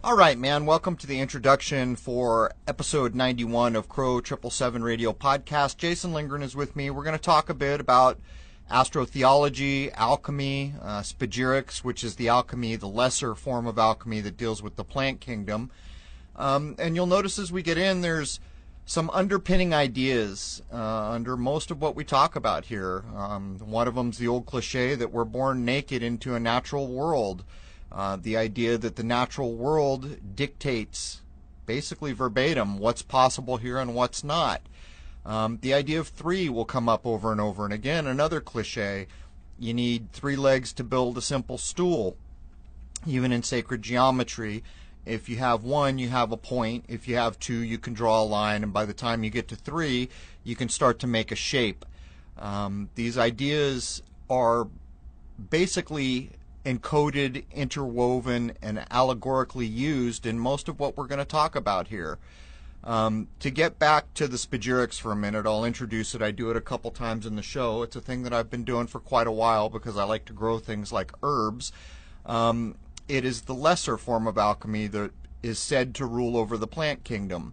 All right, man. Welcome to the introduction for episode 91 of Crrow777 Radio Podcast. Jason Lindgren is with me. We're going to talk a bit about astrotheology, alchemy, spagyrics, which is the alchemy, the lesser form of alchemy that deals with the plant kingdom. And you'll notice as we get in, there's some underpinning ideas under most of what we talk about here. One of them's the old cliche that we're born naked into a natural world. The idea that the natural world dictates, basically verbatim, what's possible here and what's not. The idea of three will come up over and over and again. Another cliche, you need three legs to build a simple stool. Even in sacred geometry, if you have one, you have a point. If you have two, you can draw a line. And by the time you get to three, you can start to make a shape. These ideas are basically encoded, interwoven, and allegorically used in most of what we're going to talk about here. To get back to the spagyrics for a minute, I'll introduce it. I do it a couple times in the show. It's a thing that I've been doing for quite a while because I like to grow things like herbs. It is the lesser form of alchemy that is said to rule over the plant kingdom.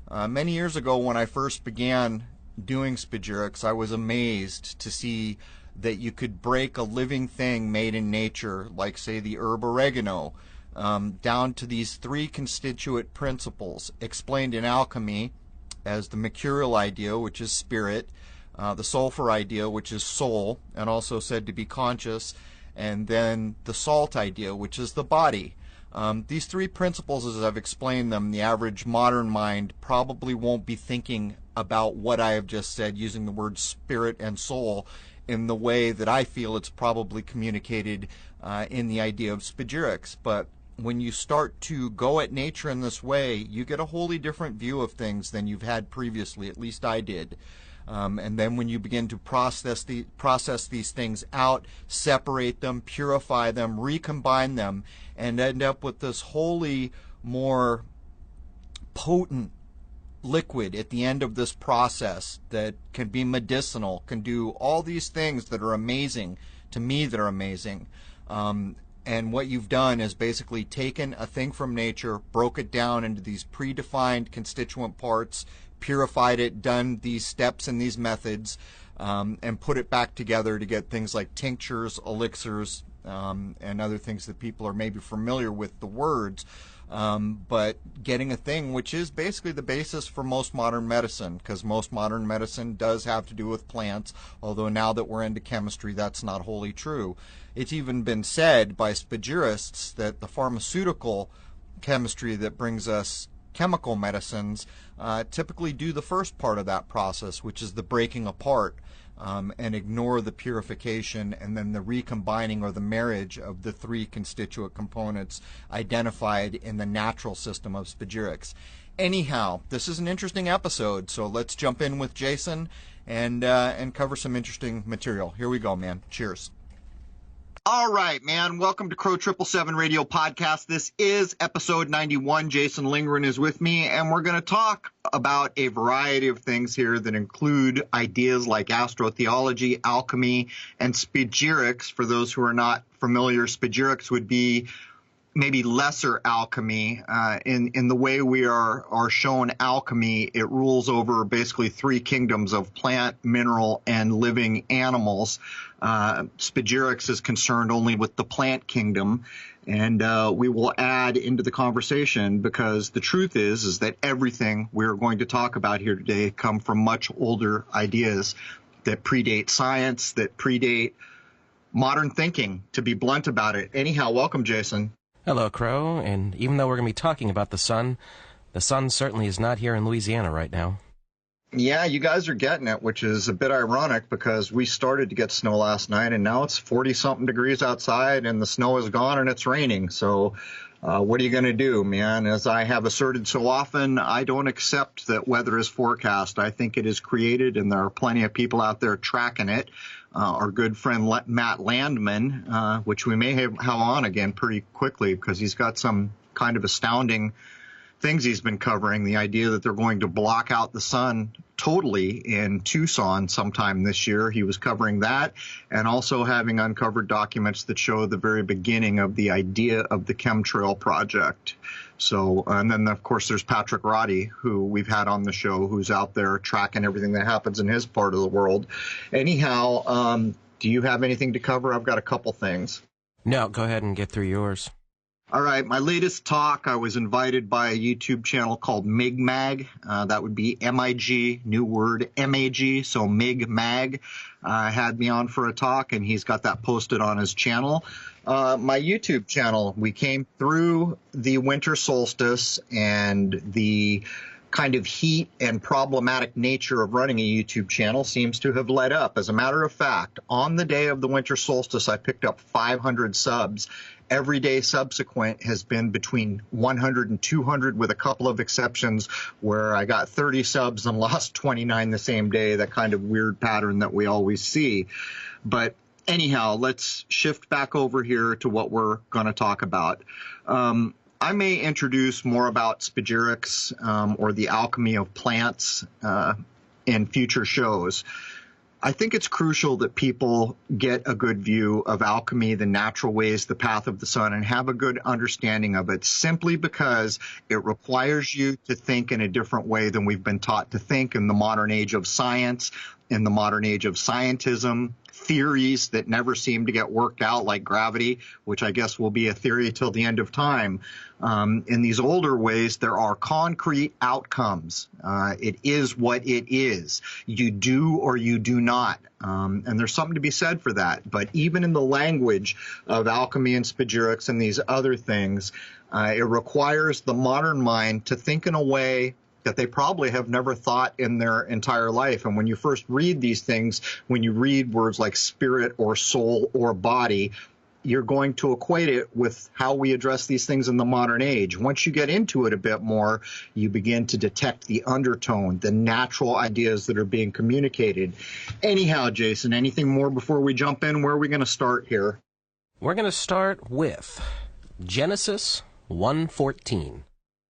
Many years ago when I first began doing spagyrics, I was amazed to see that you could break a living thing made in nature, like say the herb oregano, down to these three constituent principles explained in alchemy as the mercurial idea, which is spirit, the sulfur idea, which is soul, and also said to be conscious, and then the salt idea, which is the body. These three principles, as I've explained them, the average modern mind probably won't be thinking about what I have just said using the words spirit and soul in the way that I feel it's probably communicated in the idea of spagyrics. But when you start to go at nature in this way, you get a wholly different view of things than you've had previously, at least I did. And then when you begin to process these things out, separate them, purify them, recombine them, and end up with this wholly more potent liquid at the end of this process that can be medicinal, can do all these things that are amazing, to me that are amazing. And what you've done is basically taken a thing from nature, broke it down into these predefined constituent parts, purified it, done these steps and these methods, and put it back together to get things like tinctures, elixirs, and other things that people are maybe familiar with the words. But getting a thing which is basically the basis for most modern medicine, because most modern medicine does have to do with plants, although now that we're into chemistry, that's not wholly true. It's even been said by spagyrists that the pharmaceutical chemistry that brings us chemical medicines typically do the first part of that process, which is the breaking apart, and ignore the purification and then the recombining or the marriage of the three constituent components identified in the natural system of spagyrics. Anyhow, this is an interesting episode, so let's jump in with Jason and cover some interesting material. Here we go, man. Cheers. All right, man. Welcome to Crrow777 Radio Podcast. This is episode 91. Jason Lindgren is with me, and we're going to talk about a variety of things here that include ideas like astrotheology, alchemy, and spagyrics. For those who are not familiar, spagyrics would be maybe lesser alchemy. In the way we are shown alchemy, it rules over basically three kingdoms of plant, mineral, and living animals. Spagyrics is concerned only with the plant kingdom, and we will add into the conversation because the truth is that everything we're going to talk about here today come from much older ideas that predate science, that predate modern thinking, to be blunt about it. Anyhow, welcome, Jason. Hello, Crow, and even though we're going to be talking about the sun certainly is not here in Louisiana right now. Yeah, you guys are getting it, which is a bit ironic because we started to get snow last night, and now it's 40-something degrees outside, and the snow is gone, and it's raining. So what are you going to do, man? As I have asserted so often, I don't accept that weather is forecast. I think it is created, and there are plenty of people out there tracking it. Our good friend Matt Landman, which we may have on again pretty quickly because he's got some kind of astounding things he's been covering. The idea that they're going to block out the sun totally in Tucson sometime this year. He was covering that, and also having uncovered documents that show the very beginning of the idea of the chemtrail project. So, and then of course there's Patrick Roddy, who we've had on the show, who's out there tracking everything that happens in his part of the world. Anyhow, do you have anything to cover? I've got a couple things. No, go ahead and get through yours. All right, my latest talk, I was invited by a YouTube channel called MIG-MAG. That would be M-I-G, new word, M-A-G, so MIG-MAG had me on for a talk, and he's got that posted on his channel. My YouTube channel, we came through the winter solstice and the kind of heat and problematic nature of running a YouTube channel seems to have let up. As a matter of fact, on the day of the winter solstice, I picked up 500 subs. Every day subsequent has been between 100 and 200, with a couple of exceptions where I got 30 subs and lost 29 the same day, that kind of weird pattern that we always see. But anyhow, let's shift back over here to what we're going to talk about. I may introduce more about spagyrics or the alchemy of plants in future shows. I think it's crucial that people get a good view of alchemy, the natural ways, the path of the sun, and have a good understanding of it, simply because it requires you to think in a different way than we've been taught to think in the modern age of science, in the modern age of scientism, theories that never seem to get worked out, like gravity, which I guess will be a theory till the end of time. In these older ways, there are concrete outcomes. It is what it is. You do or you do not. And there's something to be said for that. But even in the language of alchemy and spagyrics and these other things, it requires the modern mind to think in a way that they probably have never thought in their entire life. And when you first read these things, when you read words like spirit or soul or body, you're going to equate it with how we address these things in the modern age. Once you get into it a bit more, you begin to detect the undertone, the natural ideas that are being communicated. Anyhow, Jason, anything more before we jump in? Where are we going to start here? We're going to start with Genesis 1:14.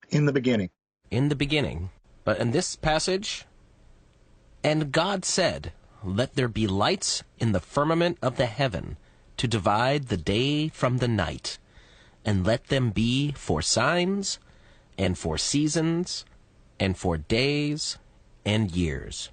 In the beginning. In the beginning. But in this passage, and God said, let there be lights in the firmament of the heaven to divide the day from the night, and let them be for signs, and for seasons, and for days and years.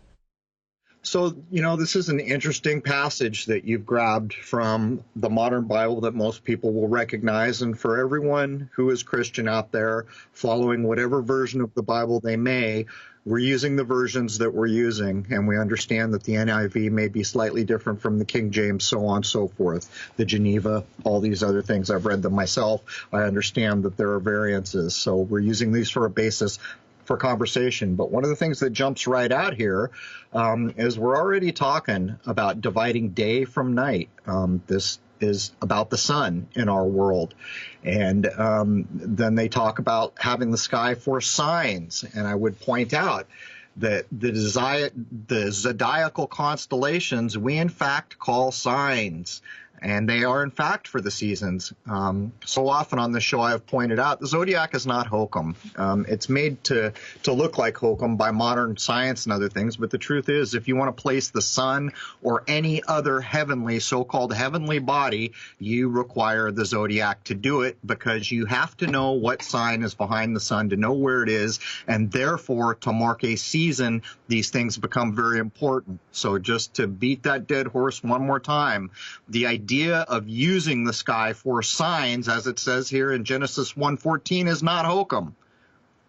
So, this is an interesting passage that you've grabbed from the modern Bible that most people will recognize. And for everyone who is Christian out there, following whatever version of the Bible they may, we're using the versions that we're using. And we understand that the NIV may be slightly different from the King James, so on and so forth. The Geneva, all these other things. I've read them myself. I understand that there are variances. So we're using these for a basis for conversation. But one of the things that jumps right out here is we're already talking about dividing day from night. This is about the sun in our world. And then they talk about having the sky for signs. And I would point out that the zodiacal constellations we in fact call signs. And they are, in fact, for the seasons. So often on this show I have pointed out the zodiac is not hokum. It's made to look like hokum by modern science and other things. But the truth is, if you want to place the sun or any other heavenly, so-called heavenly body, you require the zodiac to do it, because you have to know what sign is behind the sun to know where it is. And therefore, to mark a season, these things become very important. So just to beat that dead horse one more time, the idea of using the sky for signs, as it says here in Genesis 1:14, is not hokum.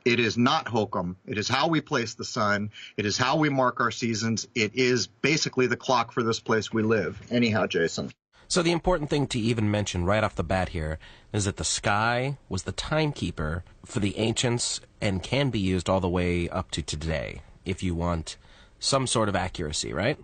It is not hokum. It is how we place the sun. It is how we mark our seasons. It is basically the clock for this place we live. Anyhow, Jason. So the important thing to even mention right off the bat here is that the sky was the timekeeper for the ancients and can be used all the way up to today if you want some sort of accuracy, right?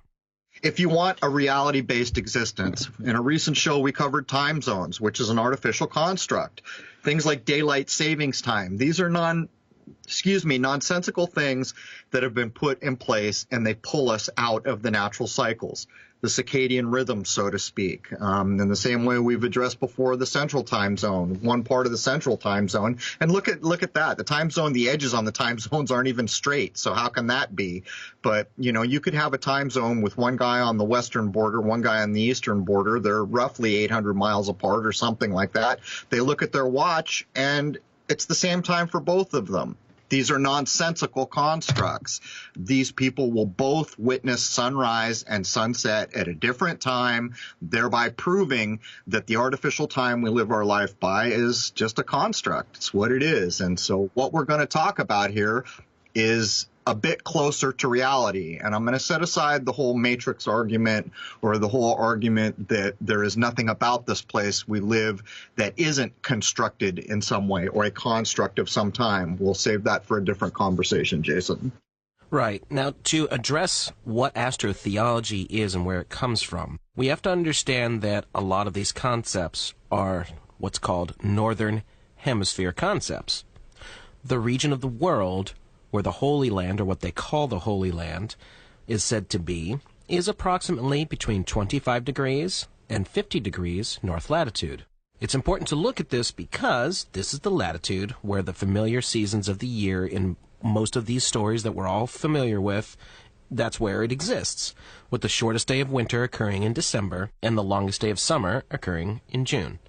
If you want a reality-based existence, in a recent show we covered time zones, which is an artificial construct. Things like daylight savings time. These are nonsensical things that have been put in place, and they pull us out of the natural cycles. the circadian rhythm, so to speak. In the same way we've addressed before the central time zone, one part of the central time zone. And look at that. The time zone, the edges on the time zones aren't even straight. So how can that be? But, you could have a time zone with one guy on the western border, one guy on the eastern border. They're roughly 800 miles apart or something like that. They look at their watch and it's the same time for both of them. These are nonsensical constructs. These people will both witness sunrise and sunset at a different time, thereby proving that the artificial time we live our life by is just a construct. It's what it is. And so what we're going to talk about here is a bit closer to reality. And I'm going to set aside the whole matrix argument or the whole argument that there is nothing about this place we live that isn't constructed in some way or a construct of some time. We'll save that for a different conversation, Jason. Right. Now, to address what astrotheology is and where it comes from, we have to understand that a lot of these concepts are what's called Northern Hemisphere concepts. The region of the world where the Holy Land, or what they call the Holy Land, is said to be, is approximately between 25 degrees and 50 degrees north latitude. It's important to look at this because this is the latitude where the familiar seasons of the year in most of these stories that we're all familiar with, that's where it exists, with the shortest day of winter occurring in December and the longest day of summer occurring in June.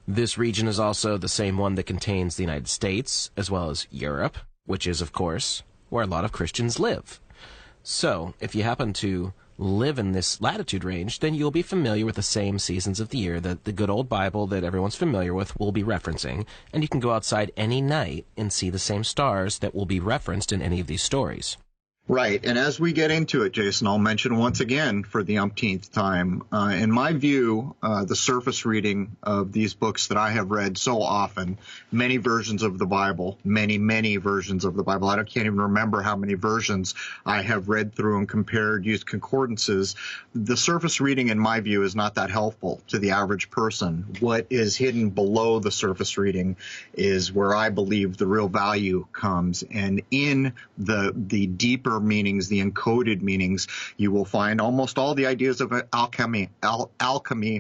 This region is also the same one that contains the United States, as well as Europe, which is, of course, where a lot of Christians live. So, if you happen to live in this latitude range, then you'll be familiar with the same seasons of the year that the good old Bible that everyone's familiar with will be referencing, and you can go outside any night and see the same stars that will be referenced in any of these stories. Right. And as we get into it, Jason, I'll mention once again for the umpteenth time, in my view, the surface reading of these books that I have read so often, many versions of the Bible, many versions of the Bible. I can't even remember how many versions I have read through and compared, used concordances. The surface reading, in my view, is not that helpful to the average person. What is hidden below the surface reading is where I believe the real value comes. And in the deeper meanings, the encoded meanings, you will find almost all the ideas of alchemy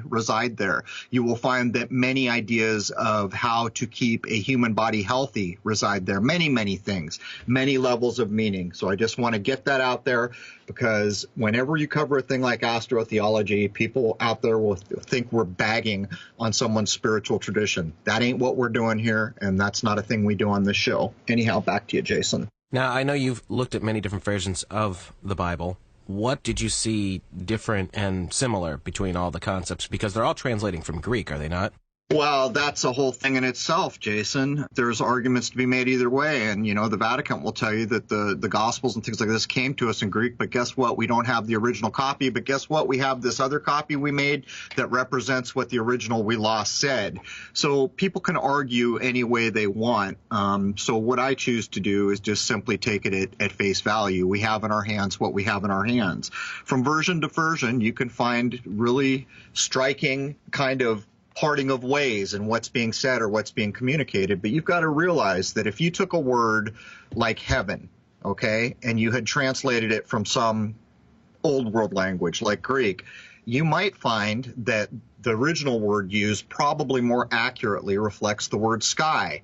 reside there. You will find that many ideas of how to keep a human body healthy reside there. Many things, many levels of meaning. So I just want to get that out there because whenever you cover a thing like astrotheology, people out there will think we're bagging on someone's spiritual tradition. That ain't what we're doing here, and that's not a thing we do on this show. Anyhow, back to you, Jason. Now, I know you've looked at many different versions of the Bible. What did you see different and similar between all the concepts? Because they're all translating from Greek, are they not? Well, that's a whole thing in itself, Jason. There's arguments to be made either way. And, the Vatican will tell you that the Gospels and things like this came to us in Greek. But guess what? We don't have the original copy. But guess what? We have this other copy we made that represents what the original we lost said. So people can argue any way they want. So what I choose to do is just simply take it at face value. We have in our hands what we have in our hands. From version to version, you can find really striking kind of parting of ways in what's being said or what's being communicated. But you've got to realize that if you took a word like heaven, okay, and you had translated it from some old world language like Greek, you might find that the original word used probably more accurately reflects the word sky.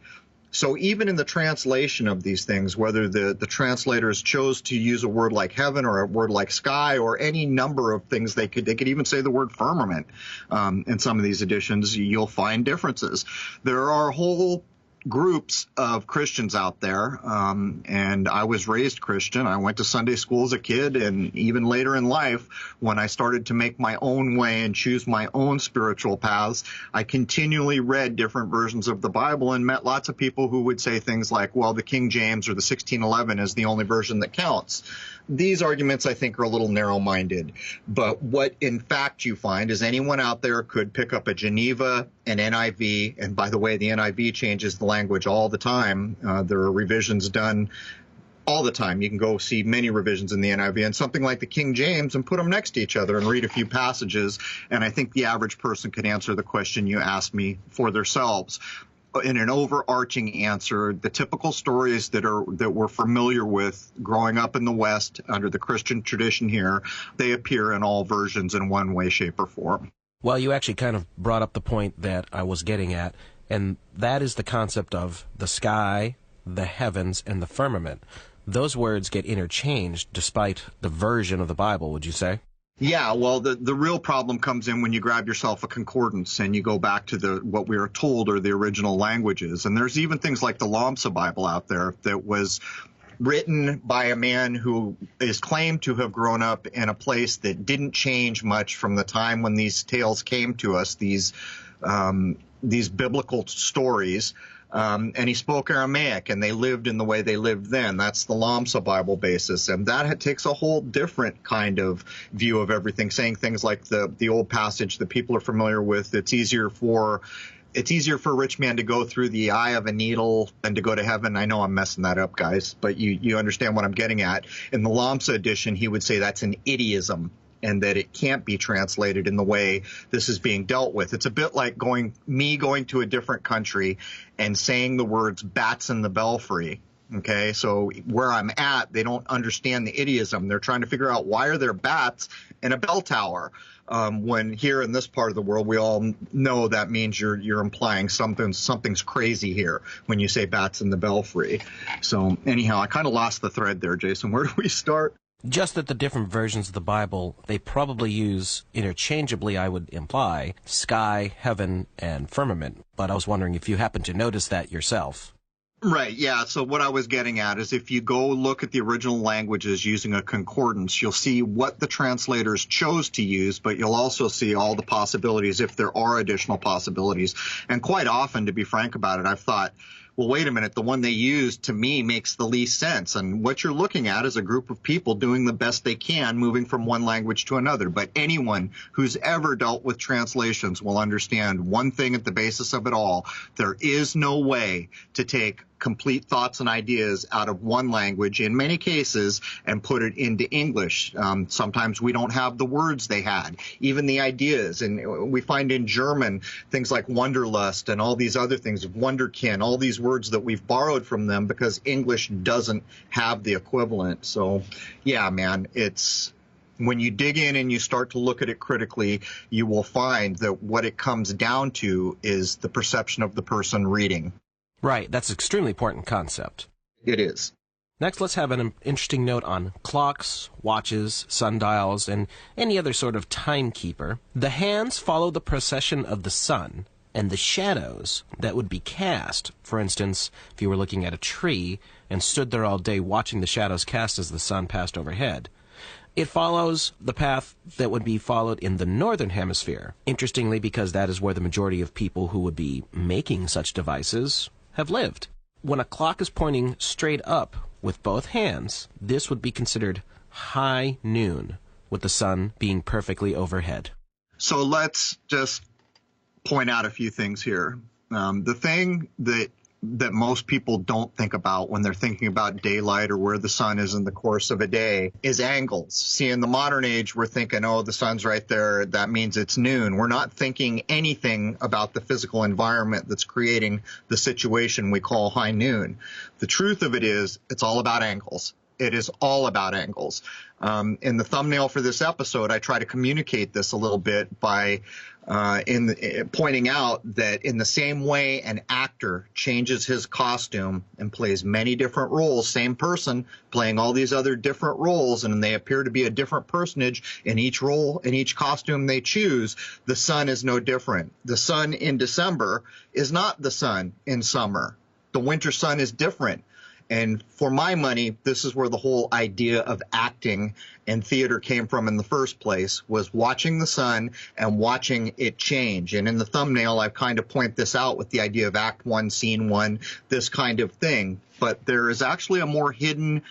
So even in the translation of these things, whether the translators chose to use a word like heaven or a word like sky or any number of things, they could even say the word firmament in some of these editions, you'll find differences. There are whole groups of Christians out there, and I was raised Christian. I went to Sunday school as a kid, and even later in life, when I started to make my own way and choose my own spiritual paths, I continually read different versions of the Bible and met lots of people who would say things like, well, the King James or the 1611 is the only version that counts. These arguments, I think, are a little narrow-minded. But what, in fact, you find is anyone out there could pick up a Geneva, an NIV, and by the way, the NIV changes the language all the time. There are revisions done all the time. You can go see many revisions in the NIV and something like the King James and put them next to each other and read a few passages. And I think the average person could answer the question you asked me for themselves. in an overarching answer, the typical stories that we're familiar with growing up in the West under the Christian tradition here, they appear in all versions in one way, shape, or form. Well, you actually kind of brought up the point that I was getting at, and that is the concept of the sky, the heavens, and the firmament. Those words get interchanged despite the version of the Bible, would you say? Yeah, well, the real problem comes in when you grab yourself a concordance and you go back to what we are told are the original languages. And there's even things like the Lamsa Bible out there that was written by a man who is claimed to have grown up in a place that didn't change much from the time when these tales came to us, these biblical stories. And he spoke Aramaic, and they lived in the way they lived then. That's the Lamsa Bible basis. And that takes a whole different kind of view of everything, saying things like the old passage that people are familiar with. It's easier for a rich man to go through the eye of a needle than to go to heaven. I know I'm messing that up, guys, but you understand what I'm getting at. In the Lamsa edition, he would say that's an idiism, and that it can't be translated in the way this is being dealt with. It's a bit like going to a different country and saying the words bats in the belfry. Okay, so where I'm at, they don't understand the idiism. They're trying to figure out why are there bats in a bell tower. When here in this part of the world, we all know that means you're implying something's crazy here when you say bats in the belfry. So anyhow, I kind of lost the thread there, Jason. Where do we start? Just that the different versions of the Bible, they probably use interchangeably, I would imply, sky, heaven, and firmament. But I was wondering if you happen to notice that yourself. Right, yeah. So what I was getting at is if you go look at the original languages using a concordance, you'll see what the translators chose to use, but you'll also see all the possibilities if there are additional possibilities. And quite often, to be frank about it, I've thought, well, wait a minute, the one they used to me makes the least sense. And what you're looking at is a group of people doing the best they can, moving from one language to another. But anyone who's ever dealt with translations will understand one thing at the basis of it all. There is no way to take complete thoughts and ideas out of one language in many cases and put it into English. Sometimes we don't have the words they had, even the ideas. And we find in German things like Wanderlust and all these other things, Wunderkind, all these words that we've borrowed from them because English doesn't have the equivalent. So, yeah, man, it's when you dig in and you start to look at it critically, you will find that what it comes down to is the perception of the person reading. Right, that's an extremely important concept. It is. Next, let's have an interesting note on clocks, watches, sundials, and any other sort of timekeeper. The hands follow the precession of the sun, and the shadows that would be cast, for instance, if you were looking at a tree and stood there all day watching the shadows cast as the sun passed overhead, it follows the path that would be followed in the northern hemisphere. Interestingly, because that is where the majority of people who would be making such devices have lived. When a clock is pointing straight up with both hands, this would be considered high noon, with the sun being perfectly overhead. So let's just point out a few things here. The thing that most people don't think about when they're thinking about daylight or where the sun is in the course of a day is angles. See, in the modern age, we're thinking, oh, the sun's right there. That means it's noon. We're not thinking anything about the physical environment that's creating the situation we call high noon. The truth of it is, it's all about angles. It is all about angles. In the thumbnail for this episode, I try to communicate this a little bit by pointing out that in the same way an actor changes his costume and plays many different roles, same person playing all these other different roles, and they appear to be a different personage in each role, in each costume they choose, the sun is no different. The sun in December is not the sun in summer. The winter sun is different. And for my money, this is where the whole idea of acting and theater came from in the first place, was watching the sun and watching it change. And in the thumbnail, I've kind of point this out with the idea of act one, scene one, this kind of thing. But there is actually a more hidden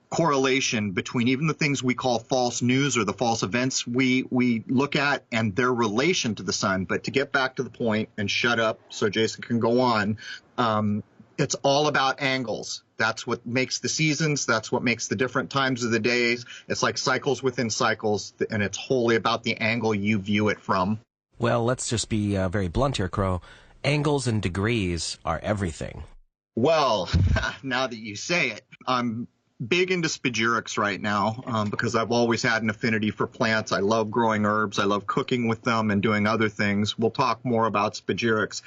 correlation between even the things we call false news or the false events we look at and their relation to the sun. But to get back to the point and shut up so Jason can go on, it's all about angles. That's what makes the seasons. That's what makes the different times of the days. It's like cycles within cycles, and it's wholly about the angle you view it from. Well, let's just be very blunt here, Crow. Angles and degrees are everything. Well, now that you say it, I'm big into spagyrics right now because I've always had an affinity for plants. I love growing herbs. I love cooking with them and doing other things. We'll talk more about spagyrics.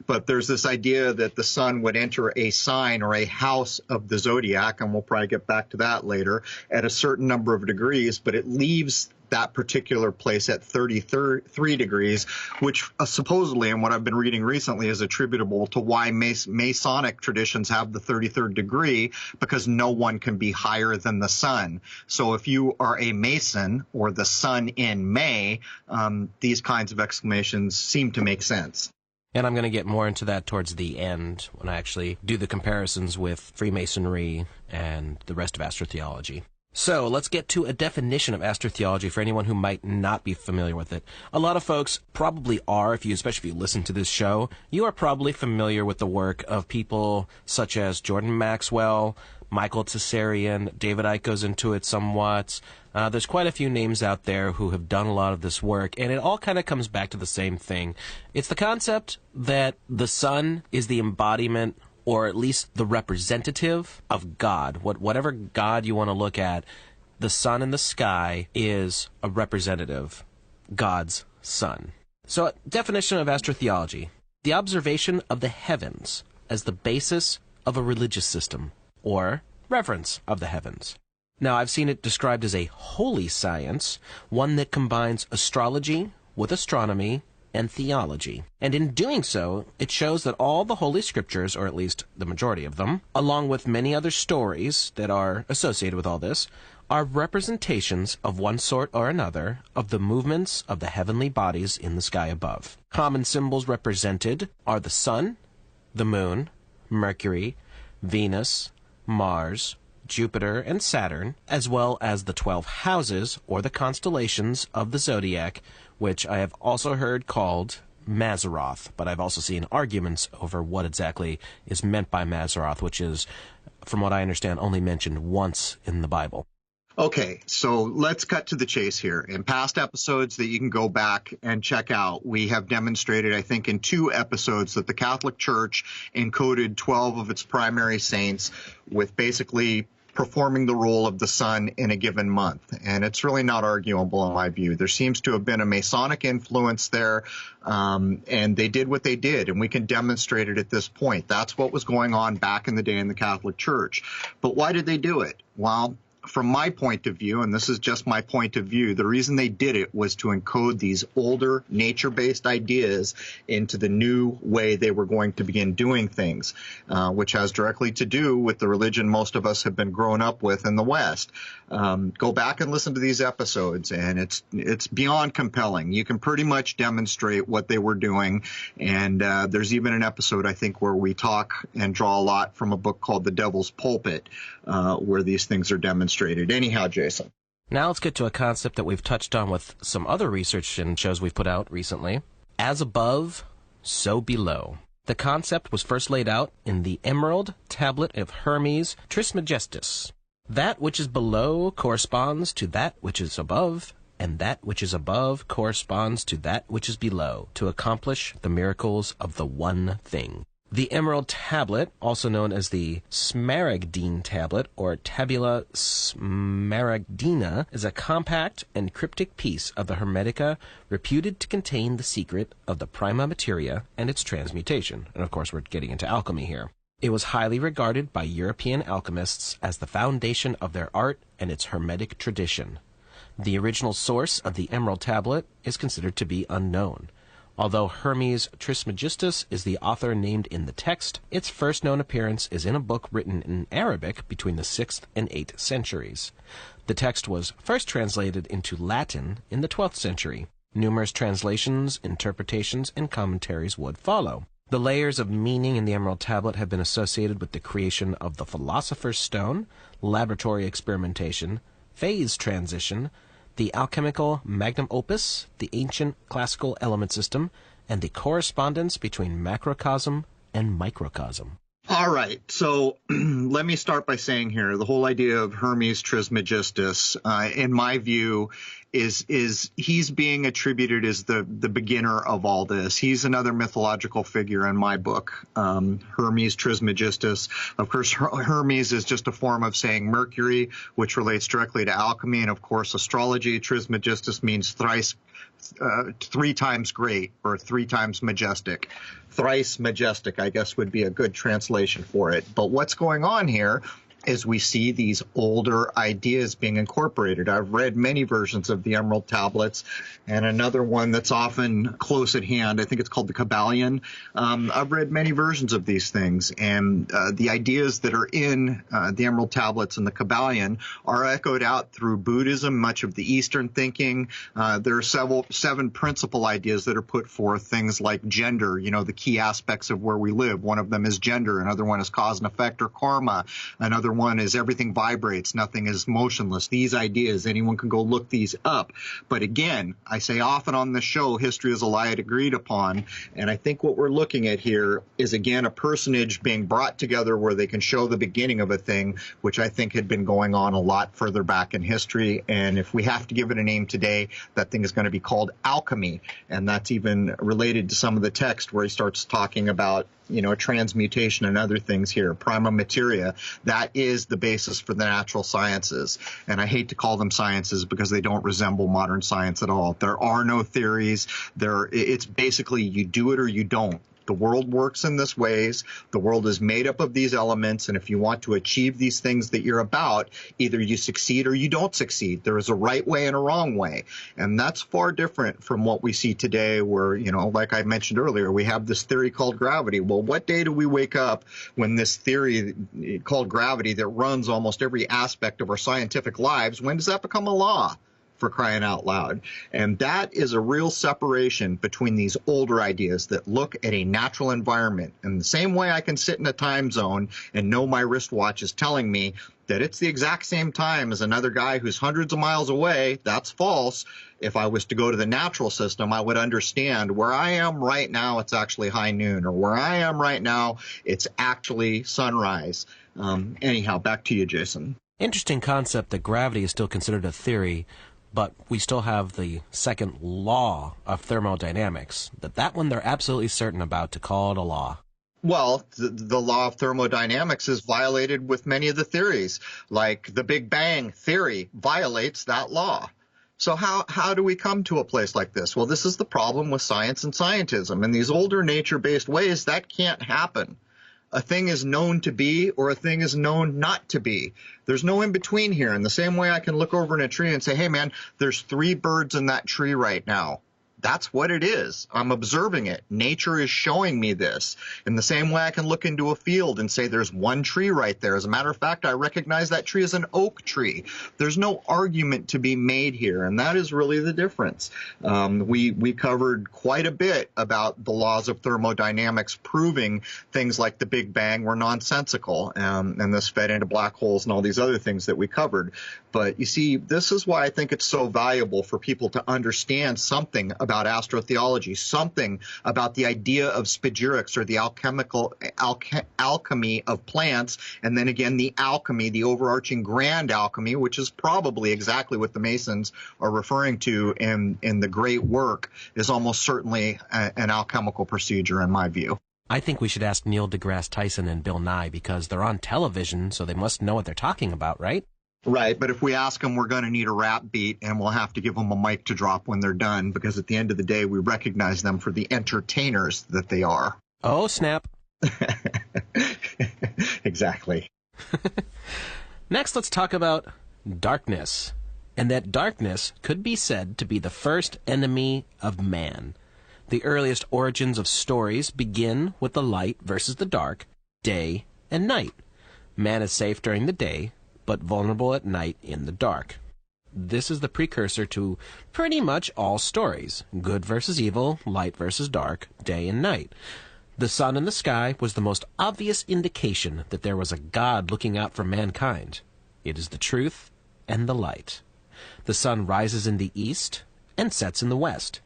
But there's this idea that the sun would enter a sign or a house of the zodiac, and we'll probably get back to that later, at a certain number of degrees, but it leaves that particular place at 33 degrees, which supposedly, and what I've been reading recently, is attributable to why Masonic traditions have the 33rd degree, because no one can be higher than the sun. So if you are a Mason or the sun in May, these kinds of exclamations seem to make sense. And I'm going to get more into that towards the end when I actually do the comparisons with Freemasonry and the rest of astrotheology. So let's get to a definition of astrotheology for anyone who might not be familiar with it. A lot of folks probably are, especially if you listen to this show. You are probably familiar with the work of people such as Jordan Maxwell, Michael Tsarian, David Icke goes into it somewhat. There's quite a few names out there who have done a lot of this work, and it all kind of comes back to the same thing. It's the concept that the sun is the embodiment, or at least the representative of God. Whatever God you want to look at, the sun in the sky is a representative, God's sun. So, definition of astrotheology: the observation of the heavens as the basis of a religious system, or reverence of the heavens. Now, I've seen it described as a holy science, one that combines astrology with astronomy and theology. And in doing so, it shows that all the Holy Scriptures, or at least the majority of them, along with many other stories that are associated with all this, are representations of one sort or another of the movements of the heavenly bodies in the sky above. Common symbols represented are the sun, the moon, Mercury, Venus, Mars, Jupiter, and Saturn, as well as the 12 houses, or the constellations of the zodiac, which I have also heard called Mazzaroth, but I've also seen arguments over what exactly is meant by Mazzaroth, which is, from what I understand, only mentioned once in the Bible. Okay, so let's cut to the chase here. In past episodes that you can go back and check out, we have demonstrated, I think, in 2 episodes that the Catholic Church encoded 12 of its primary saints with basically performing the role of the sun in a given month. And it's really not arguable in my view. There seems to have been a Masonic influence there, and they did what they did, and we can demonstrate it at this point. That's what was going on back in the day in the Catholic Church. But why did they do it? Well, from my point of view, and this is just my point of view, the reason they did it was to encode these older nature-based ideas into the new way they were going to begin doing things, which has directly to do with the religion most of us have been grown up with in the West. Go back and listen to these episodes, and it's beyond compelling. You can pretty much demonstrate what they were doing, and there's even an episode, I think, where we talk and draw a lot from a book called The Devil's Pulpit, where these things are demonstrated. Anyhow, Jason. Now let's get to a concept that we've touched on with some other research and shows we've put out recently. As above, so below. The concept was first laid out in the Emerald Tablet of Hermes Trismegistus. That which is below corresponds to that which is above, and that which is above corresponds to that which is below, to accomplish the miracles of the one thing. The Emerald Tablet, also known as the Smaragdine Tablet, or Tabula Smaragdina, is a compact and cryptic piece of the Hermetica reputed to contain the secret of the prima materia and its transmutation. And of course, we're getting into alchemy here. It was highly regarded by European alchemists as the foundation of their art and its Hermetic tradition. The original source of the Emerald Tablet is considered to be unknown. Although Hermes Trismegistus is the author named in the text, its first known appearance is in a book written in Arabic between the 6th and 8th centuries. The text was first translated into Latin in the 12th century. Numerous translations, interpretations, and commentaries would follow. The layers of meaning in the Emerald Tablet have been associated with the creation of the Philosopher's Stone, laboratory experimentation, phase transition, the alchemical magnum opus, the ancient classical element system, and the correspondence between macrocosm and microcosm. All right, so let me start by saying here, the whole idea of Hermes Trismegistus, in my view, is he's being attributed as the beginner of all this. He's another mythological figure in my book, Hermes Trismegistus. Of course, Hermes is just a form of saying Mercury, which relates directly to alchemy, and of course, astrology. Trismegistus means three times great, or three times majestic. Thrice majestic, I guess, would be a good translation for it. But what's going on here is we see these older ideas being incorporated. I've read many versions of the Emerald Tablets, and another one that's often close at hand, I think it's called the Kabbalion. I've read many versions of these things, and the ideas that are in the Emerald Tablets and the Kabbalion are echoed out through Buddhism, much of the Eastern thinking. There are seven principal ideas that are put forth, things like gender, the key aspects of where we live. One of them is gender. Another one is cause and effect or karma. Another one is everything vibrates, nothing is motionless. These ideas, anyone can go look these up. But again, I say often on the show, history is a lie agreed upon. And I think what we're looking at here is, again, a personage being brought together where they can show the beginning of a thing, which I think had been going on a lot further back in history. And if we have to give it a name today, that thing is going to be called alchemy. And that's even related to some of the text where he starts talking about transmutation and other things here. Prima materia, that is the basis for the natural sciences. And I hate to call them sciences because they don't resemble modern science at all. There are no theories. It's basically you do it or you don't. The world works in this ways. The world is made up of these elements, and if you want to achieve these things that you're about, either you succeed or you don't succeed. There is a right way and a wrong way, and that's far different from what we see today where, like I mentioned earlier, we have this theory called gravity. Well, what day do we wake up when this theory called gravity that runs almost every aspect of our scientific lives, when does that become a law? For crying out loud. And that is a real separation between these older ideas that look at a natural environment. And the same way I can sit in a time zone and know my wristwatch is telling me that it's the exact same time as another guy who's hundreds of miles away, that's false. If I was to go to the natural system, I would understand where I am right now, it's actually high noon, or where I am right now, it's actually sunrise. Anyhow, back to you, Jason. Interesting concept that gravity is still considered a theory, but we still have the second law of thermodynamics, that one they're absolutely certain about to call it a law. Well, the law of thermodynamics is violated with many of the theories, like the Big Bang theory violates that law. So how do we come to a place like this? Well, this is the problem with science and scientism. In these older nature-based ways, that can't happen. A thing is known to be or a thing is known not to be. There's no in between here. In the same way I can look over in a tree and say, hey, man, there's 3 birds in that tree right now. That's what it is. I'm observing it. Nature is showing me this. In the same way I can look into a field and say there's 1 tree right there. As a matter of fact, I recognize that tree as an oak tree. There's no argument to be made here, and that is really the difference. We covered quite a bit about the laws of thermodynamics proving things like the Big Bang were nonsensical, and this fed into black holes and all these other things that we covered. But you see, this is why I think it's so valuable for people to understand something about astrotheology, something about the idea of spagyrics, or the alchemy of plants, and then again the alchemy, the overarching grand alchemy, which is probably exactly what the Masons are referring to in the great work, is almost certainly an alchemical procedure in my view. I think we should ask Neil deGrasse Tyson and Bill Nye, because they're on television, so they must know what they're talking about, right? Right, but if we ask them, we're going to need a rap beat, and we'll have to give them a mic to drop when they're done, because at the end of the day, we recognize them for the entertainers that they are. Oh, snap. Exactly. Next, let's talk about darkness, and that darkness could be said to be the first enemy of man. The earliest origins of stories begin with the light versus the dark, day and night. Man is safe during the day, but vulnerable at night in the dark. This is the precursor to pretty much all stories. Good versus evil, light versus dark, day and night. The sun in the sky was the most obvious indication that there was a God looking out for mankind. It is the truth and the light. The sun rises in the east and sets in the west.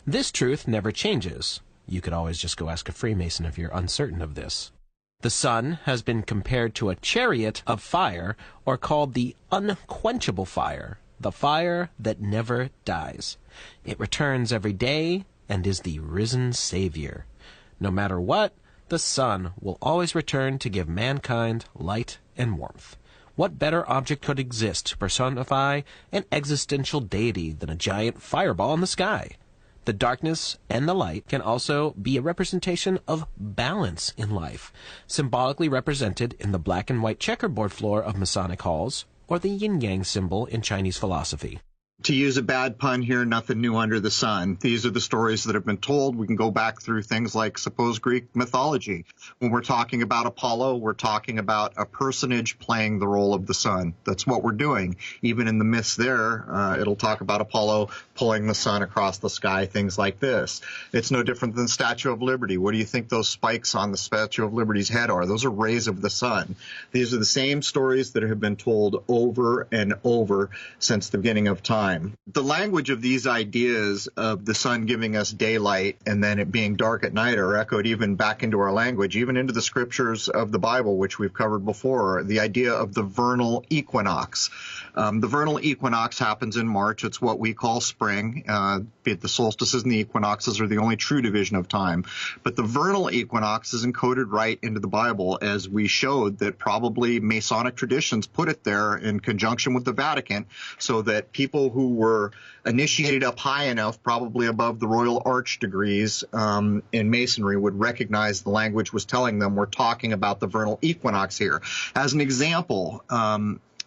This truth never changes. You could always just go ask a Freemason if you're uncertain of this. The sun has been compared to a chariot of fire, or called the unquenchable fire. the fire that never dies. It returns every day and is the risen Savior. No matter what, the sun will always return to give mankind light and warmth. What better object could exist to personify an existential deity than a giant fireball in the sky? The darkness and the light can also be a representation of balance in life, symbolically represented in the black and white checkerboard floor of Masonic halls, or the yin-yang symbol in Chinese philosophy. To use a bad pun here, nothing new under the sun. These are the stories that have been told. We can go back through things like supposed Greek mythology. When we're talking about Apollo, we're talking about a personage playing the role of the sun. That's what we're doing. Even in the myths there, it'll talk about Apollo pulling the sun across the sky, things like this. It's no different than the Statue of Liberty. What do you think those spikes on the Statue of Liberty's head are? Those are rays of the sun. These are the same stories that have been told over and over since the beginning of time. The language of these ideas of the sun giving us daylight and then it being dark at night are echoed even back into our language, even into the scriptures of the Bible, which we've covered before. The idea of the vernal equinox. The vernal equinox happens in March. It's what we call spring. Be it the solstices and the equinoxes are the only true division of time. But the vernal equinox is encoded right into the Bible, as we showed that probably Masonic traditions put it there in conjunction with the Vatican, so that people who were initiated up high enough, probably above the Royal Arch degrees in Masonry, would recognize the language was telling them we're talking about the vernal equinox here. As an example,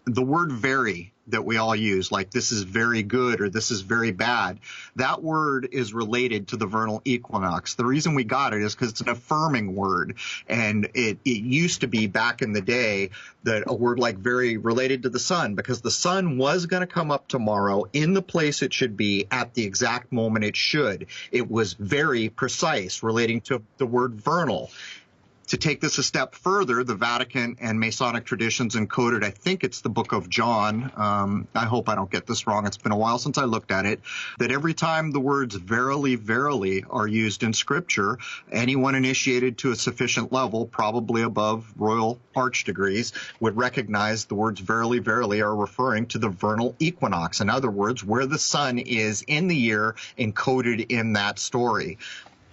the word very that we all use, like this is very good or this is very bad, that word is related to the vernal equinox. The reason we got it is because it's an affirming word. And it used to be back in the day that a word like very related to the sun, because the sun was going to come up tomorrow in the place it should be at the exact moment it should. It was very precise, relating to the word vernal. To take this a step further, the Vatican and Masonic traditions encoded, I think it's the Book of John, I hope I don't get this wrong, it's been a while since I looked at it, that every time the words verily, verily are used in Scripture, anyone initiated to a sufficient level, probably above Royal Arch degrees, would recognize the words verily, verily are referring to the vernal equinox. In other words, where the sun is in the year encoded in that story.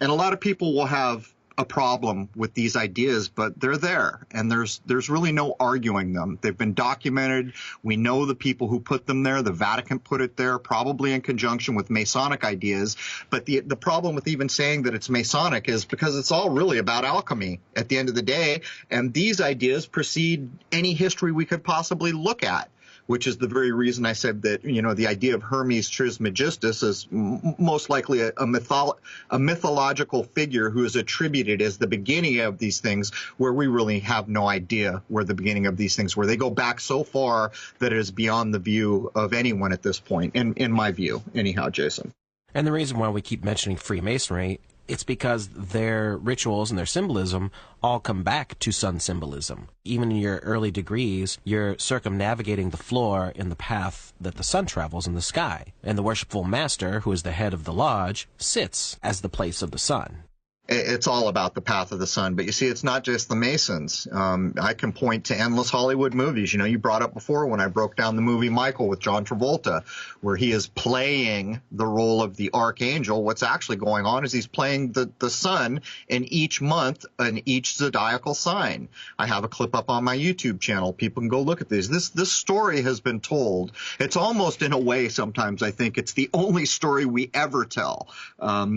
And a lot of people will have a problem with these ideas, but they're there, and there's really no arguing them. They've been documented. We know the people who put them there. The Vatican put it there, probably in conjunction with Masonic ideas. But the problem with even saying that it's Masonic is because it's all really about alchemy at the end of the day, and these ideas precede any history we could possibly look at, which is the very reason I said that, the idea of Hermes Trismegistus is most likely a mythological figure who is attributed as the beginning of these things, where we really have no idea where the beginning of these things were. They go back so far that it is beyond the view of anyone at this point, in my view, anyhow, Jason. And the reason why we keep mentioning Freemasonry, it's because their rituals and their symbolism all come back to sun symbolism. Even in your early degrees, you're circumnavigating the floor in the path that the sun travels in the sky. And the worshipful master, who is the head of the lodge, sits as the place of the sun. It's all about the path of the sun. But you see, it's not just the Masons. I can point to endless Hollywood movies. You brought up before when I broke down the movie Michael with John Travolta, where he is playing the role of the archangel. What's actually going on is he's playing the sun in each month and each zodiacal sign. I have a clip up on my YouTube channel. People can go look at these. This story has been told. It's almost, in a way, sometimes I think it's the only story we ever tell,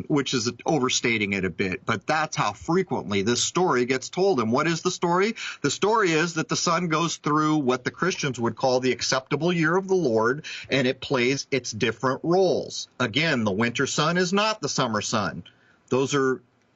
which is overstating it a bit. But that's how frequently this story gets told. And what is the story? The story is that the sun goes through what the Christians would call the acceptable year of the Lord, and it plays its different roles. Again, the winter sun is not the summer sun.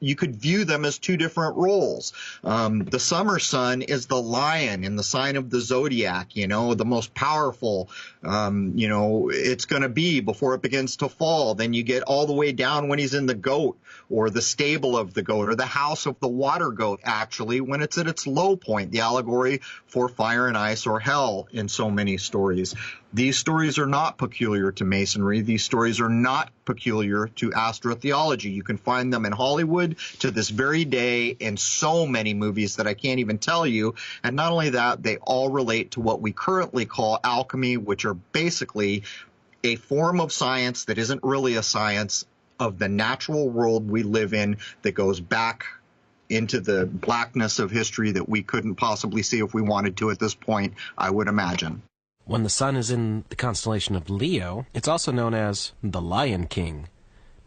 You could view them as two different roles. The summer sun is the lion in the sign of the zodiac, the most powerful, it's going to be before it begins to fall. Then you get all the way down when he's in the goat, or the stable of the goat, or the house of the water goat, actually, when it's at its low point, the allegory for fire and ice or hell in so many stories. These stories are not peculiar to Masonry. These stories are not peculiar to astrotheology. You can find them in Hollywood to this very day in so many movies that I can't even tell you. And not only that, they all relate to what we currently call alchemy, which are basically a form of science that isn't really a science of the natural world we live in that goes back into the blackness of history that we couldn't possibly see if we wanted to at this point, I would imagine. When the sun is in the constellation of Leo, it's also known as the Lion King.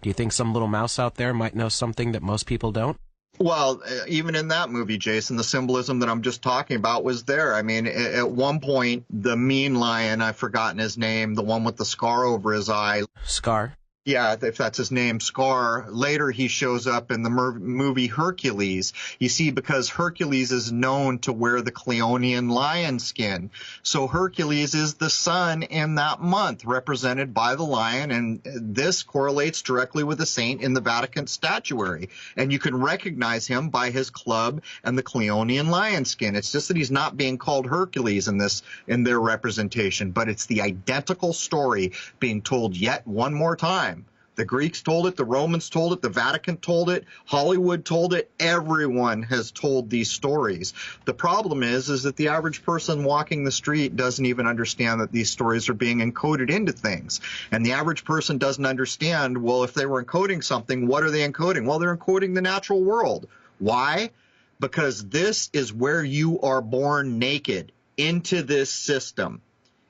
Do you think some little mouse out there might know something that most people don't? Well, even in that movie, Jason, the symbolism that I'm just talking about was there. I mean, at one point, the mean lion, I've forgotten his name, the one with the scar over his eye. Scar? Yeah, if that's his name, Scar. Later, he shows up in the movie Hercules. You see, because Hercules is known to wear the Cleonian lion skin. So Hercules is the sun in that month, represented by the lion, and this correlates directly with the saint in the Vatican statuary. And you can recognize him by his club and the Cleonian lion skin. It's just that he's not being called Hercules in their representation, but it's the identical story being told yet one more time. The Greeks told it, the Romans told it, the Vatican told it, Hollywood told it. Everyone has told these stories. The problem is that the average person walking the street doesn't even understand that these stories are being encoded into things. And the average person doesn't understand, well, if they were encoding something, what are they encoding? Well, they're encoding the natural world. Why? Because this is where you are born naked into this system.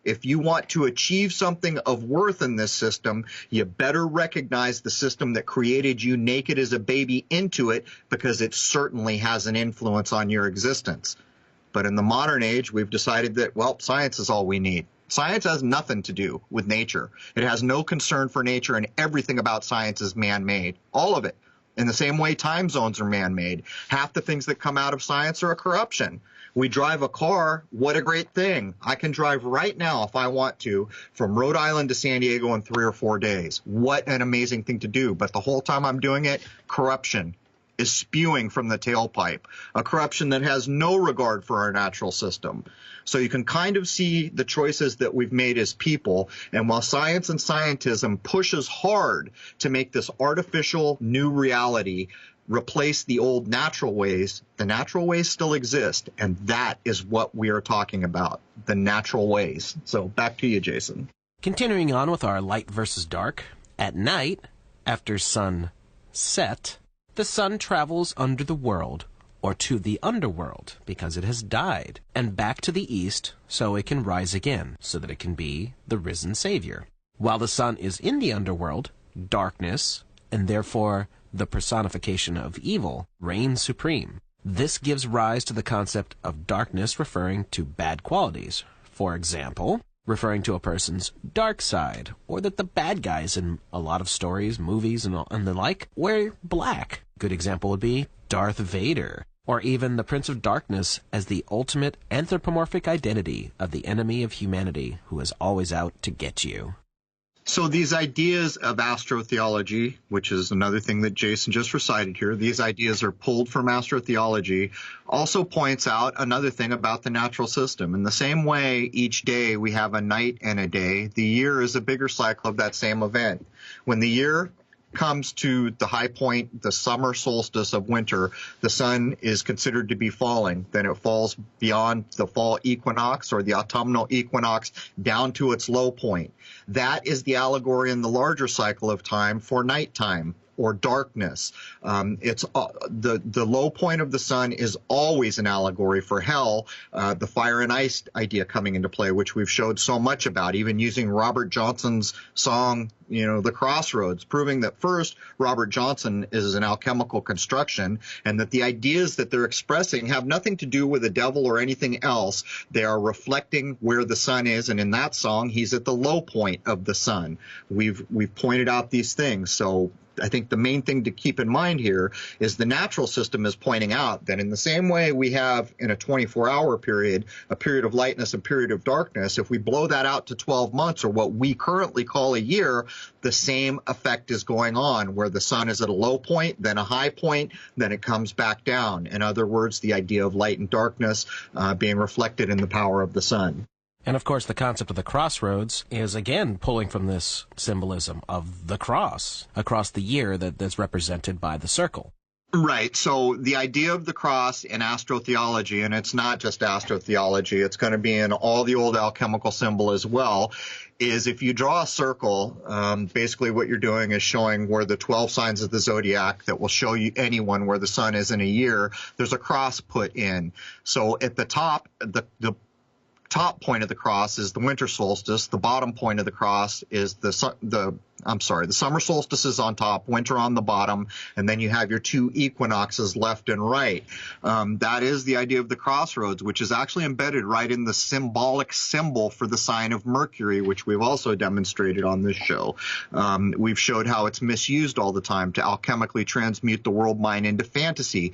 If you want to achieve something of worth in this system, you better recognize the system that created you naked as a baby into it, because it certainly has an influence on your existence. But in the modern age, we've decided that, well, science is all we need. Science has nothing to do with nature. It has no concern for nature, and everything about science is man-made. All of it. In the same way time zones are man-made. Half the things that come out of science are a corruption. We drive a car. What a great thing. I can drive right now, if I want to, from Rhode Island to San Diego in 3 or 4 days. What an amazing thing to do. But the whole time I'm doing it, corruption is spewing from the tailpipe, a corruption that has no regard for our natural system. So you can kind of see the choices that we've made as people. And while science and scientism pushes hard to make this artificial new reality replace the old natural ways, the natural ways still exist. And that is what we are talking about, the natural ways. So back to you, Jason. Continuing on with our light versus dark, at night, after sunset, the sun travels under the world, or to the underworld, because it has died, and back to the east, so it can rise again, so that it can be the risen Savior. While the sun is in the underworld, darkness, and therefore the personification of evil, reigns supreme. This gives rise to the concept of darkness referring to bad qualities. For example, referring to a person's dark side, or that the bad guys in a lot of stories, movies, and the like wear black. Good example would be Darth Vader, or even the Prince of Darkness as the ultimate anthropomorphic identity of the enemy of humanity who is always out to get you. So these ideas of astrotheology, which is another thing that Jason just recited here, these ideas are pulled from astrotheology, also points out another thing about the natural system. In the same way, each day we have a night and a day, the year is a bigger cycle of that same event. When the year comes to the high point, the summer solstice of winter, the sun is considered to be falling. Then it falls beyond the fall equinox or the autumnal equinox down to its low point. That is the allegory in the larger cycle of time for nighttime or darkness. It's the low point of the sun is always an allegory for hell, the fire and ice idea coming into play, which we've showed so much about, even using Robert Johnson's song, The Crossroads, proving that first, Robert Johnson is an alchemical construction, and that the ideas that they're expressing have nothing to do with the devil or anything else. They are reflecting where the sun is, and in that song, he's at the low point of the sun. We've pointed out these things, so I think the main thing to keep in mind here is the natural system is pointing out that in the same way we have in a 24-hour period, a period of lightness and period of darkness, if we blow that out to 12 months or what we currently call a year, the same effect is going on where the sun is at a low point, then a high point, then it comes back down. In other words, the idea of light and darkness being reflected in the power of the sun. And of course, the concept of the crossroads is again pulling from this symbolism of the cross across the year that's represented by the circle. Right. So the idea of the cross in astrotheology, and it's not just astrotheology, it's going to be in all the old alchemical symbol as well, is if you draw a circle, basically what you're doing is showing where the 12 signs of the zodiac that will show you anyone where the sun is in a year, there's a cross put in. So at the top, the top point of the cross is the winter solstice. The bottom point of the cross is the summer solstice is on top, winter on the bottom, and then you have your two equinoxes left and right. That is the idea of the crossroads, which is actually embedded right in the symbolic symbol for the sign of Mercury, which we've also demonstrated on this show. We've showed how it's misused all the time to alchemically transmute the world mind into fantasy.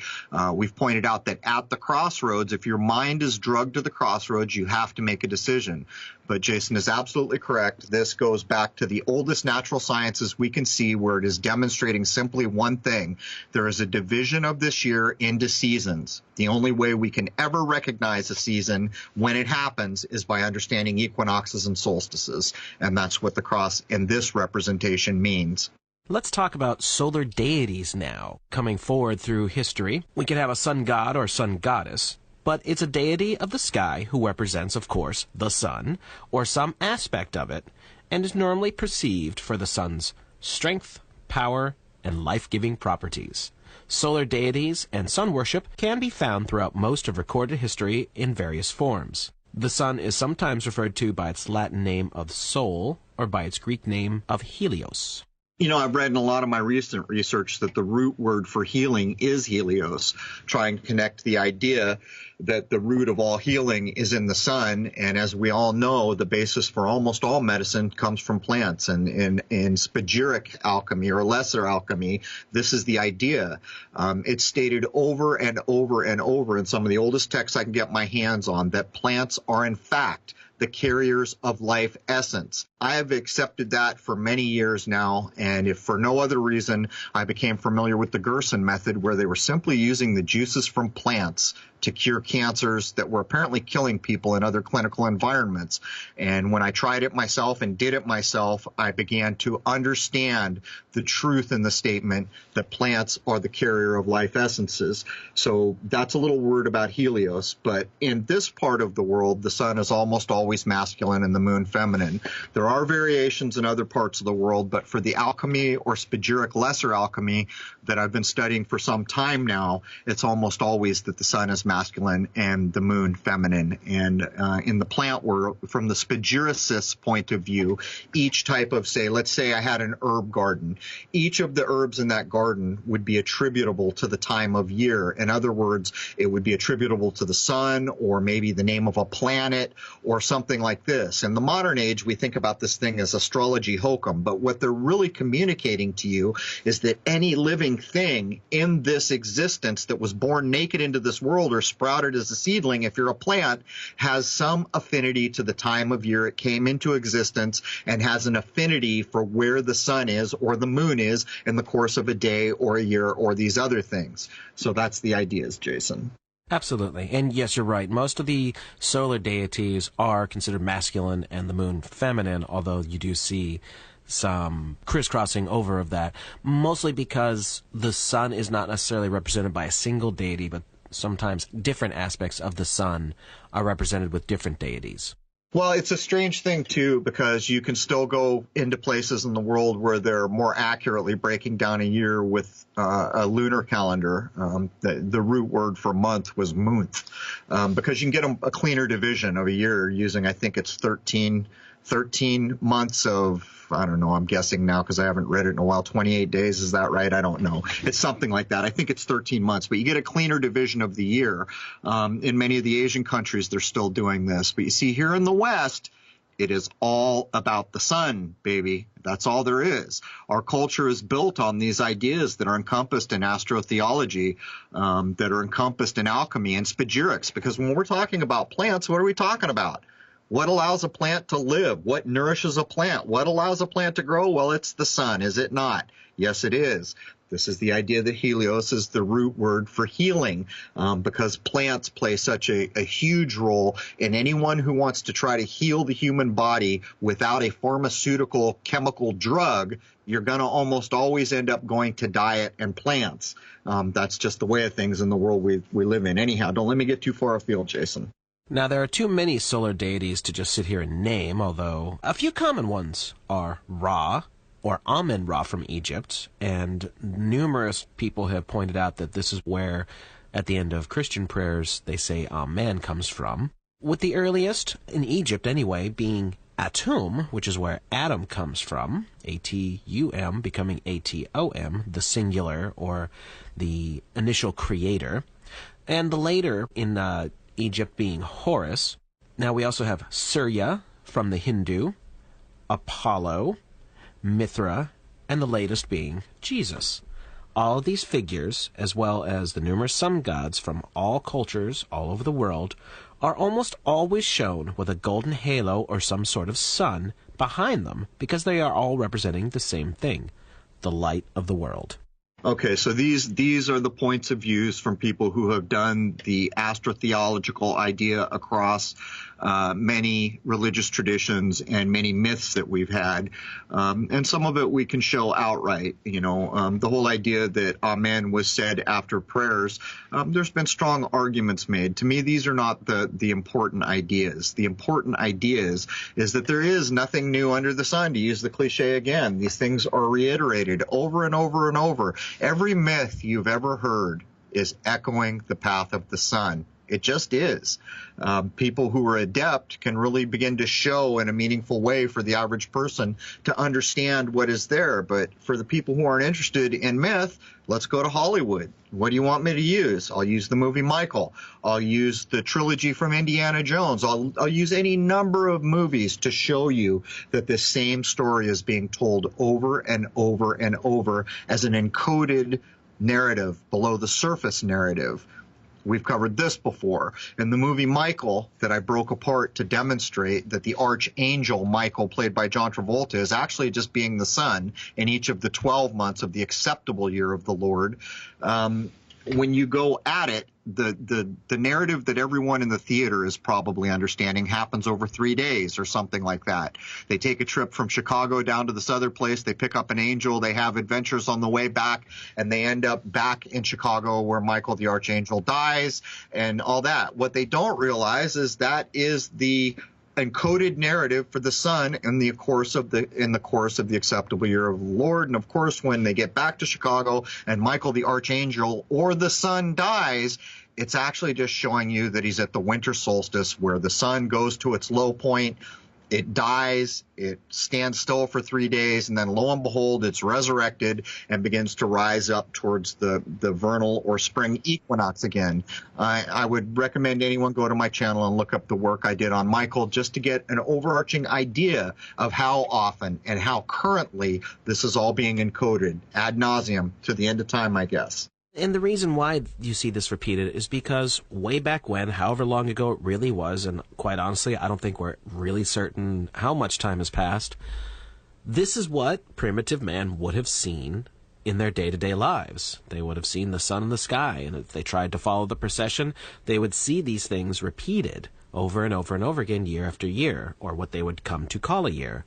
We've pointed out that at the crossroads, if your mind is drugged to the crossroads, you have to make a decision. But Jason is absolutely correct. This goes back to the oldest natural sciences we can see, where it is demonstrating simply one thing. There is a division of this year into seasons. The only way we can ever recognize a season when it happens is by understanding equinoxes and solstices. And that's what the cross in this representation means. Let's talk about solar deities now, coming forward through history. We could have a sun god or sun goddess, but it's a deity of the sky who represents, of course, the sun, or some aspect of it, and is normally perceived for the sun's strength, power, and life-giving properties. Solar deities and sun worship can be found throughout most of recorded history in various forms. The sun is sometimes referred to by its Latin name of Sol, or by its Greek name of Helios. You know, I've read in a lot of my recent research that the root word for healing is Helios, trying to connect the idea that the root of all healing is in the sun. And as we all know, the basis for almost all medicine comes from plants. And in spagyric alchemy or lesser alchemy, this is the idea. It's stated over and over and over in some of the oldest texts I can get my hands on that plants are in fact the carriers of life essence. I have accepted that for many years now, and if for no other reason, I became familiar with the Gerson method, where they were simply using the juices from plants to cure cancers that were apparently killing people in other clinical environments. And when I tried it myself and did it myself, I began to understand the truth in the statement that plants are the carrier of life essences. So that's a little word about Helios. But in this part of the world, the sun is almost always masculine and the moon feminine. There are variations in other parts of the world, but for the alchemy or spagyric lesser alchemy that I've been studying for some time now, it's almost always that the sun is masculine and the moon feminine. And in the plant world, from the spagyricist point of view, each type of, say, let's say I had an herb garden. Each of the herbs in that garden would be attributable to the time of year. In other words, it would be attributable to the sun, or maybe the name of a planet or something like this. In the modern age, we think about this thing as astrology hokum, but what they're really communicating to you is that any living thing in this existence that was born naked into this world or sprouted as a seedling, if you're a plant, has some affinity to the time of year it came into existence and has an affinity for where the sun is or the moon is in the course of a day or a year or these other things. So that's the ideas, Jason. Absolutely. And yes, you're right. Most of the solar deities are considered masculine and the moon feminine, although you do see some crisscrossing over of that, mostly because the sun is not necessarily represented by a single deity, but sometimes different aspects of the sun are represented with different deities. Well, it's a strange thing, too, because you can still go into places in the world where they're more accurately breaking down a year with a lunar calendar. The root word for month was month, because you can get a cleaner division of a year using, I think it's 13 months of, I don't know, I'm guessing now because I haven't read it in a while, 28 days, is that right? I don't know. It's something like that. I think it's 13 months, but you get a cleaner division of the year. In many of the Asian countries, they're still doing this. But you see, here in the West, it is all about the sun, baby. That's all there is. Our culture is built on these ideas that are encompassed in astrotheology, that are encompassed in alchemy and spagyrics, because when we're talking about plants, what are we talking about? What allows a plant to live? What nourishes a plant? What allows a plant to grow? Well, it's the sun, is it not? Yes, it is. This is the idea that helios is the root word for healing, because plants play such a huge role in anyone who wants to try to heal the human body without a pharmaceutical chemical drug. You're going to almost always end up going to diet and plants. That's just the way of things in the world we live in. Anyhow, don't let me get too far afield, Jason. Now, there are too many solar deities to just sit here and name, although a few common ones are Ra, or Amen-Ra from Egypt, and numerous people have pointed out that this is where, at the end of Christian prayers, they say Amen comes from. With the earliest, in Egypt anyway, being Atum, which is where Adam comes from, A-T-U-M, becoming A-T-O-M, the singular, or the initial creator, and the later in Egypt being Horus. Now we also have Surya from the Hindu, Apollo, Mithra, and the latest being Jesus. All of these figures, as well as the numerous sun gods from all cultures all over the world, are almost always shown with a golden halo or some sort of sun behind them, because they are all representing the same thing, the light of the world. Okay, so these are the points of views from people who have done the astrotheological idea across many religious traditions and many myths that we've had. And some of it we can show outright. The whole idea that Amen was said after prayers, there's been strong arguments made. To me, these are not the important ideas. The important ideas is that there is nothing new under the sun, to use the cliche again. These things are reiterated over and over and over. Every myth you've ever heard is echoing the path of the sun. It just is. People who are adept can really begin to show in a meaningful way for the average person to understand what is there. But for the people who aren't interested in myth, let's go to Hollywood. What do you want me to use? I'll use the movie Michael. I'll use the trilogy from Indiana Jones. I'll use any number of movies to show you that this same story is being told over and over and over as an encoded narrative, below the surface narrative. We've covered this before. In the movie Michael, that I broke apart to demonstrate that the archangel Michael, played by John Travolta, is actually just being the sun in each of the 12 months of the acceptable year of the Lord. When you go at it, the narrative that everyone in the theater is probably understanding happens over 3 days or something like that. They take a trip from Chicago down to this other place. They pick up an angel. They have adventures on the way back, and they end up back in Chicago where Michael the Archangel dies and all that. What they don't realize is that is the encoded narrative for the sun in the course of the acceptable year of the Lord. And of course, when they get back to Chicago and Michael the Archangel or the sun dies, it's actually just showing you that he's at the winter solstice, where the sun goes to its low point. It dies, it stands still for 3 days, and then lo and behold, it's resurrected and begins to rise up towards the vernal or spring equinox again. I would recommend anyone go to my channel and look up the work I did on Michael, just to get an overarching idea of how often and how currently this is all being encoded ad nauseum to the end of time, I guess. And the reason why you see this repeated is because way back when, however long ago it really was, and quite honestly, I don't think we're really certain how much time has passed, this is what primitive man would have seen in their day-to-day lives. They would have seen the sun in the sky, and if they tried to follow the procession, they would see these things repeated over and over and over again, year after year, or what they would come to call a year.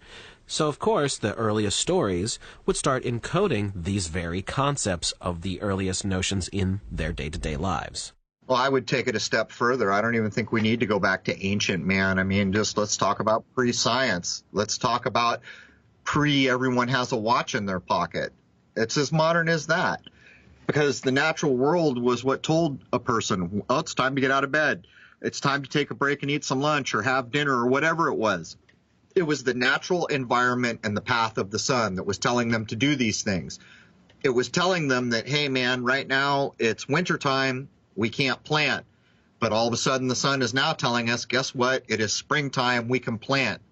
So, of course, the earliest stories would start encoding these very concepts of the earliest notions in their day-to-day lives. Well, I would take it a step further. I don't even think we need to go back to ancient man. I mean, just let's talk about pre-science. Let's talk about everyone has a watch in their pocket. It's as modern as that. Because the natural world was what told a person, oh, it's time to get out of bed. It's time to take a break and eat some lunch or have dinner or whatever it was. It was the natural environment and the path of the sun that was telling them to do these things. It was telling them that, hey, man, right now it's wintertime. We can't plant. But all of a sudden the sun is now telling us, guess what? It is springtime. We can plant.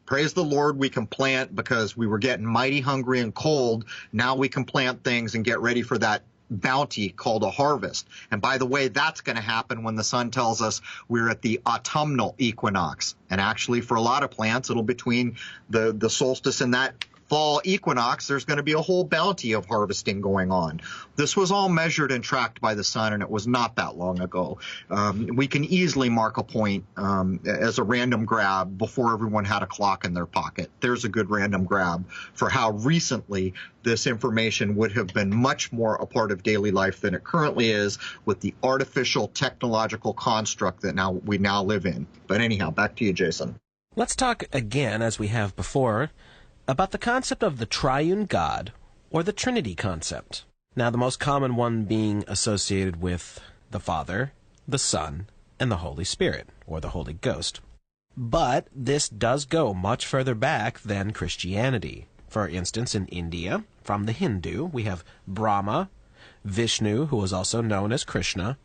Praise the Lord, we can plant because we were getting mighty hungry and cold. Now we can plant things and get ready for that bounty called a harvest. And by the way, that's going to happen when the sun tells us we're at the autumnal equinox. And actually, for a lot of plants, it'll between the solstice and that fall equinox, there's going to be a whole bounty of harvesting going on. This was all measured and tracked by the sun, and it was not that long ago. We can easily mark a point as a random grab before everyone had a clock in their pocket. There's a good random grab for how recently this information would have been much more a part of daily life than it currently is with the artificial technological construct that we now live in. But anyhow, back to you, Jason. Let's talk again, as we have before, about the concept of the triune God, or the Trinity concept. Now, the most common one being associated with the Father, the Son, and the Holy Spirit, or the Holy Ghost. But this does go much further back than Christianity. For instance, in India, from the Hindu, we have Brahma, Vishnu, who is also known as Krishna,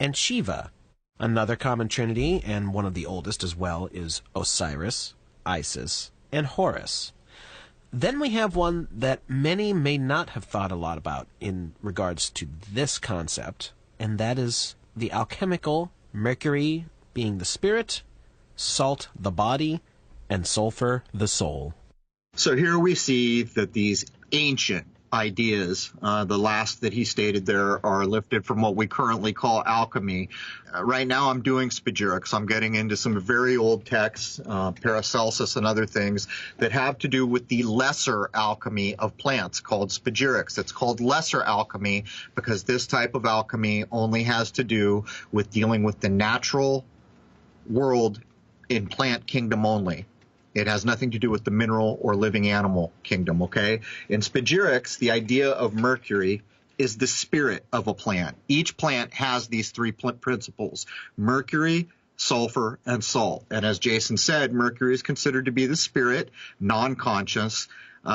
and Shiva. Another common trinity, and one of the oldest as well, is Osiris, Isis, and Horus. Then we have one that many may not have thought a lot about in regards to this concept, and that is the alchemical Mercury being the spirit, salt the body, and sulfur the soul. So here we see that these ancient ideas, the last that he stated there, are lifted from what we currently call alchemy. Right now I'm doing spagyrics. I'm getting into some very old texts, Paracelsus and other things that have to do with the lesser alchemy of plants called spagyrics. It's called lesser alchemy because this type of alchemy only has to do with dealing with the natural world in plant kingdom only. It has nothing to do with the mineral or living animal kingdom, okay? In spagyrics, the idea of Mercury is the spirit of a plant. Each plant has these three principles: Mercury, sulfur, and salt. And as Jason said, Mercury is considered to be the spirit, non-conscious,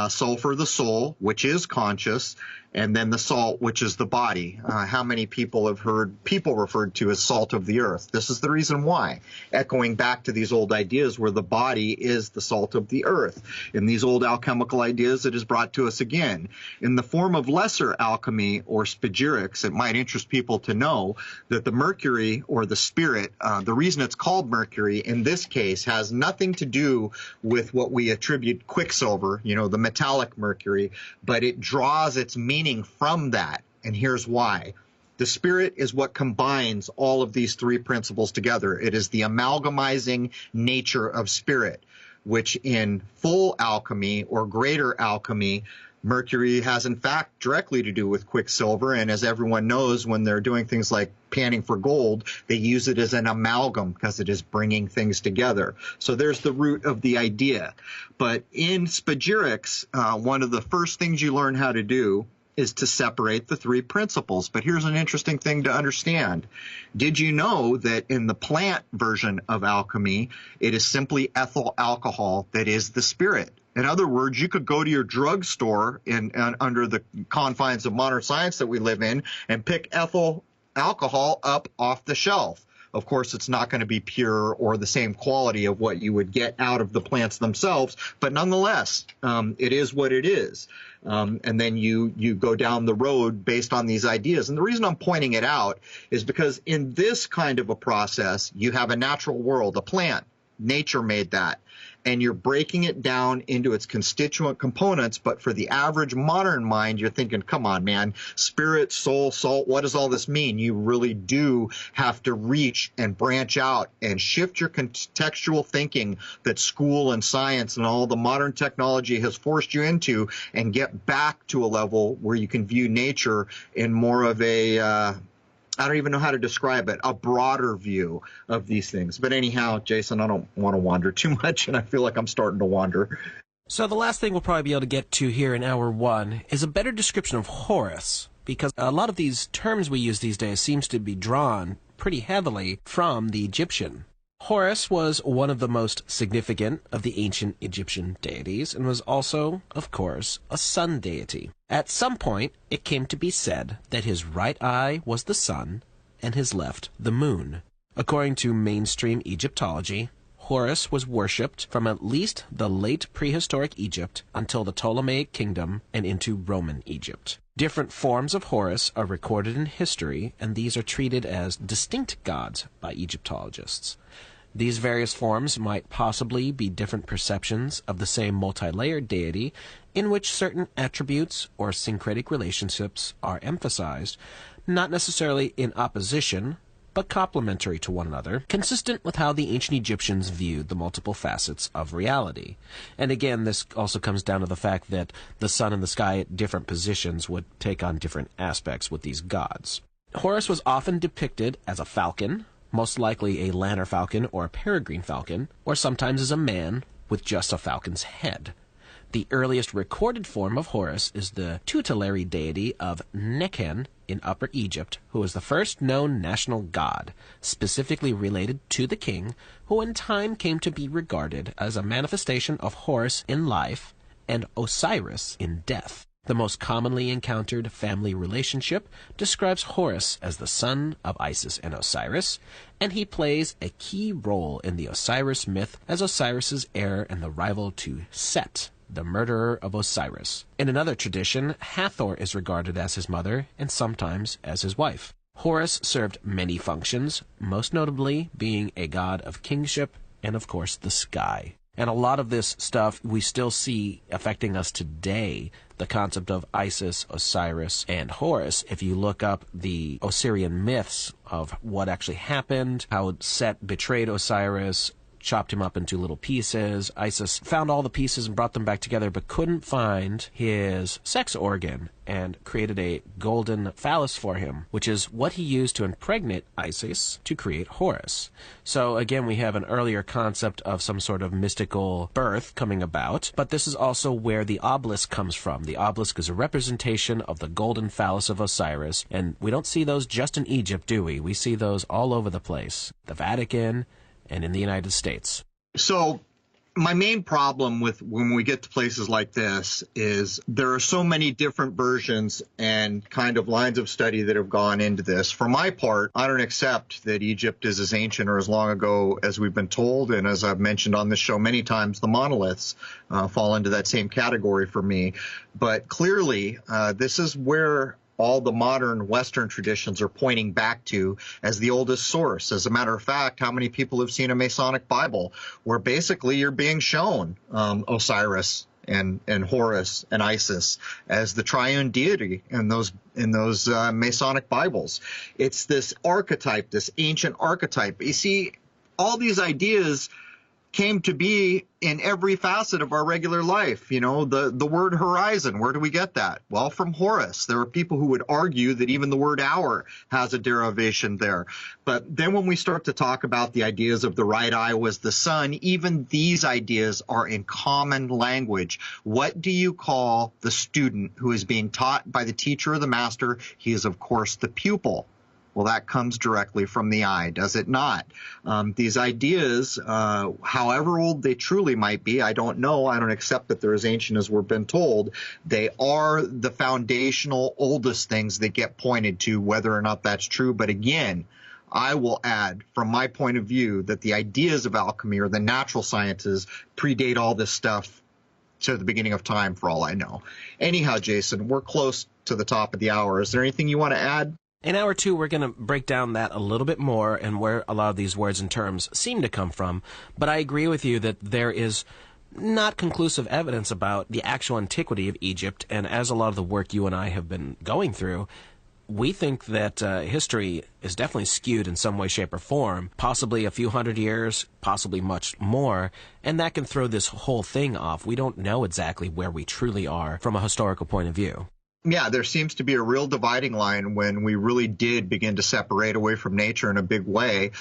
sulfur the soul, which is conscious, and then the salt, which is the body. How many people have heard people referred to as salt of the earth? This is the reason why, echoing back to these old ideas where the body is the salt of the earth. In these old alchemical ideas, it is brought to us again. In the form of lesser alchemy or spagyrics, it might interest people to know that the mercury or the spirit, the reason it's called mercury in this case has nothing to do with what we attribute quicksilver, the metallic mercury, but it draws its meaning from that. And here's why. The spirit is what combines all of these three principles together. It is the amalgamizing nature of spirit, which in full alchemy or greater alchemy, mercury has in fact directly to do with quicksilver. And as everyone knows, when they're doing things like panning for gold, they use it as an amalgam because it is bringing things together. So there's the root of the idea. But in spagyrics, one of the first things you learn how to do is to separate the three principles. But here's an interesting thing to understand. Did you know that in the plant version of alchemy, it is simply ethyl alcohol that is the spirit? In other words, you could go to your drugstore under the confines of modern science that we live in and pick ethyl alcohol up off the shelf. Of course, it's not going to be pure or the same quality of what you would get out of the plants themselves, but nonetheless, it is what it is. And then you go down the road based on these ideas. And the reason I'm pointing it out is because in this kind of a process, you have a natural world, a plant. Nature made that. And you're breaking it down into its constituent components. But for the average modern mind, you're thinking, come on, man, spirit, soul, salt, what does all this mean? You really do have to reach and branch out and shift your contextual thinking that school and science and all the modern technology has forced you into, and get back to a level where you can view nature in more of a I don't even know how to describe it, a broader view of these things. But anyhow, Jason, I don't want to wander too much, and I feel like I'm starting to wander. So the last thing we'll probably be able to get to here in hour one is a better description of Horus, because a lot of these terms we use these days seems to be drawn pretty heavily from the Egyptian. Horus was one of the most significant of the ancient Egyptian deities and was also, of course, a sun deity. At some point, it came to be said that his right eye was the sun and his left the moon. According to mainstream Egyptology, Horus was worshipped from at least the late prehistoric Egypt until the Ptolemaic kingdom and into Roman Egypt. Different forms of Horus are recorded in history, and these are treated as distinct gods by Egyptologists. These various forms might possibly be different perceptions of the same multi-layered deity in which certain attributes or syncretic relationships are emphasized, not necessarily in opposition, but complementary to one another, consistent with how the ancient Egyptians viewed the multiple facets of reality. And again, this also comes down to the fact that the sun and the sky at different positions would take on different aspects with these gods. Horus was often depicted as a falcon, most likely a lanner falcon or a peregrine falcon, or sometimes as a man with just a falcon's head. The earliest recorded form of Horus is the tutelary deity of Nekhen in Upper Egypt, who was the first known national god, specifically related to the king, who in time came to be regarded as a manifestation of Horus in life and Osiris in death. The most commonly encountered family relationship describes Horus as the son of Isis and Osiris, and he plays a key role in the Osiris myth as Osiris's heir and the rival to Set, the murderer of Osiris. In another tradition, Hathor is regarded as his mother and sometimes as his wife. Horus served many functions, most notably being a god of kingship and, of course, the sky. And a lot of this stuff we still see affecting us today, the concept of Isis, Osiris, and Horus. If you look up the Osirian myths of what actually happened, how Set betrayed Osiris, chopped him up into little pieces. Isis found all the pieces and brought them back together, but couldn't find his sex organ and created a golden phallus for him, which is what he used to impregnate Isis to create Horus. So again, we have an earlier concept of some sort of mystical birth coming about, but this is also where the obelisk comes from. The obelisk is a representation of the golden phallus of Osiris, and we don't see those just in Egypt, do we? We see those all over the place. The Vatican, and in the United States. So my main problem with when we get to places like this is there are so many different versions and kind of lines of study that have gone into this. For my part, I don't accept that Egypt is as ancient or as long ago as we've been told. And as I've mentioned on this show many times, the monoliths fall into that same category for me. But clearly, this is where all the modern Western traditions are pointing back to as the oldest source. As a matter of fact, how many people have seen a Masonic Bible where basically you're being shown Osiris and Horus and Isis as the triune deity in those Masonic Bibles? It's this archetype, this ancient archetype. You see, all these ideas came to be in every facet of our regular life. You know, the word horizon, where do we get that? Well, from Horus. There are people who would argue that even the word hour has a derivation there. But then when we start to talk about the ideas of the right eye was the sun, even these ideas are in common language. What do you call the student who is being taught by the teacher or the master? He is, of course, the pupil. Well, that comes directly from the eye, does it not? These ideas, however old they truly might be, I don't know. I don't accept that they're as ancient as we've been told. They are the foundational oldest things that get pointed to, whether or not that's true. But again, I will add, from my point of view, that the ideas of alchemy or the natural sciences predate all this stuff to the beginning of time, for all I know. Anyhow, Jason, we're close to the top of the hour. Is there anything you want to add? In hour two, we're going to break down that a little bit more and where a lot of these words and terms seem to come from. But I agree with you that there is not conclusive evidence about the actual antiquity of Egypt. And as a lot of the work you and I have been going through, we think that history is definitely skewed in some way, shape, or form, possibly a few hundred years, possibly much more, and that can throw this whole thing off. We don't know exactly where we truly are from a historical point of view. Yeah, there seems to be a real dividing line when we really did begin to separate away from nature in a big way.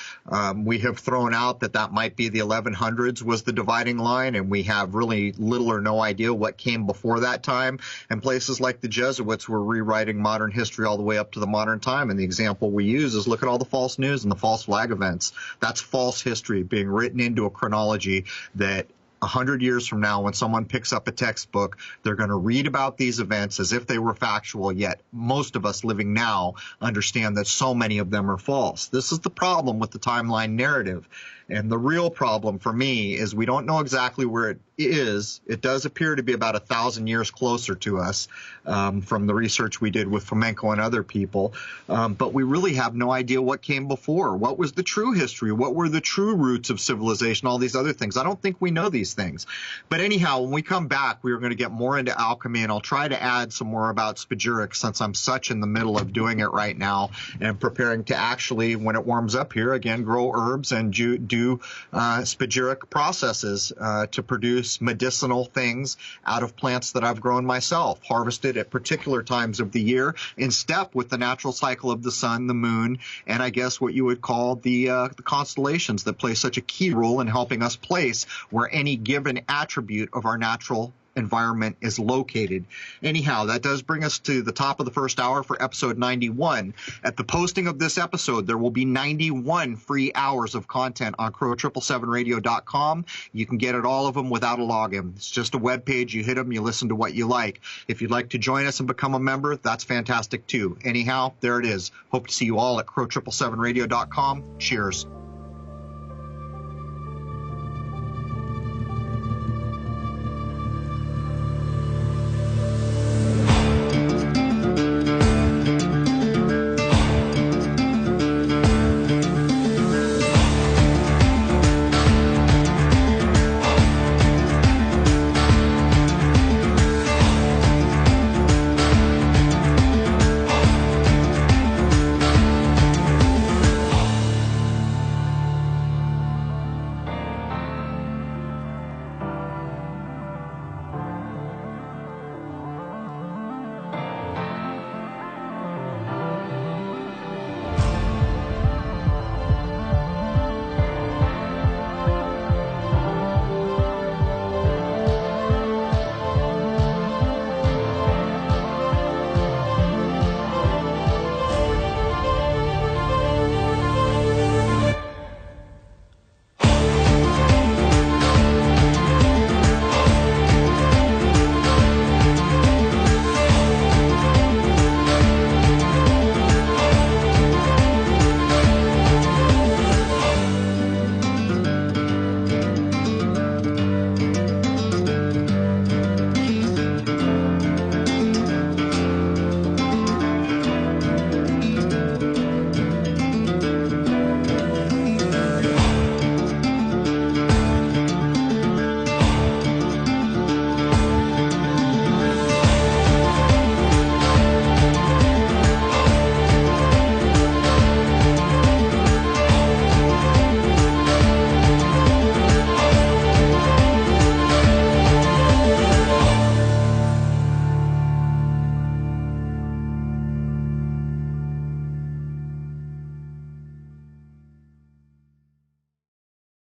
We have thrown out that might be the 1100s was the dividing line, and we have really little or no idea what came before that time. And places like the Jesuits were rewriting modern history all the way up to the modern time. And the example we use is look at all the false news and the false flag events. That's false history being written into a chronology that 100 years from now, when someone picks up a textbook, they're going to read about these events as if they were factual, yet most of us living now understand that so many of them are false. This is the problem with the timeline narrative. And the real problem for me is we don't know exactly where it it does appear to be about 1,000 years closer to us from the research we did with Fomenko and other people. But we really have no idea what came before. What was the true history? What were the true roots of civilization? All these other things. I don't think we know these things. But anyhow, when we come back, we are going to get more into alchemy, and I'll try to add some more about spagyric, since I'm such in the middle of doing it right now and preparing to actually, when it warms up here, again, grow herbs and do spagyric processes to produce medicinal things out of plants that I've grown myself, harvested at particular times of the year in step with the natural cycle of the sun, the moon, and I guess what you would call the constellations that play such a key role in helping us place where any given attribute of our natural environment is located. Anyhow, that does bring us to the top of the first hour for episode 91. At the posting of this episode, there will be 91 free hours of content on Crrow777radio.com. You can get at all of them without a login. It's just a web page. You hit them, you listen to what you like. If you'd like to join us and become a member, that's fantastic too. Anyhow, there it is. Hope to see you all at Crrow777radio.com. Cheers.